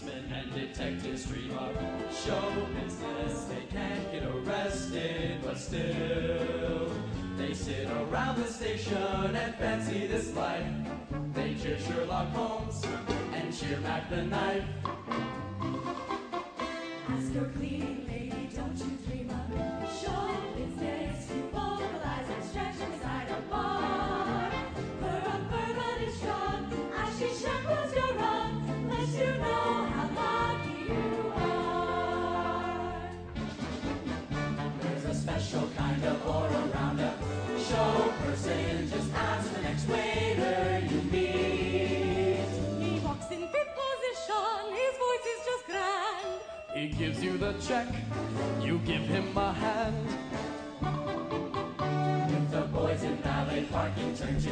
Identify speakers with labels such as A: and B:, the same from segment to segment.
A: policemen and detectives dream of show business. They can't get arrested, but still they sit around the station and fancy this life. They cheer Sherlock Holmes and cheer Mac the Knife.
B: Ask your cleaning lady, don't you dream of show business? You vocalize and stretch inside a bar. Her bourbon is strong as she shackles your run, lets you know how lucky you are.
A: There's a special kind of aura around a show person. Just ask the next waiter you meet.
B: He walks in fifth position, his voice is just grand.
A: He gives you the check, you give him a hand. If the boys in valet parking turn to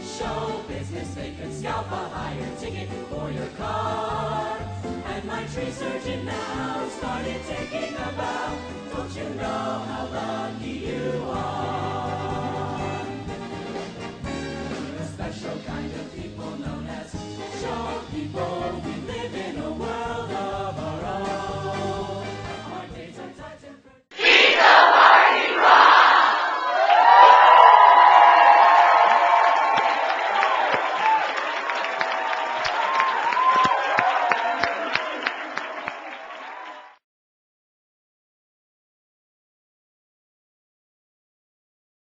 A: show business, they can scalp a higher ticket for your car. And my tree surgeon now started taking a bow. Don't you know how lucky you are?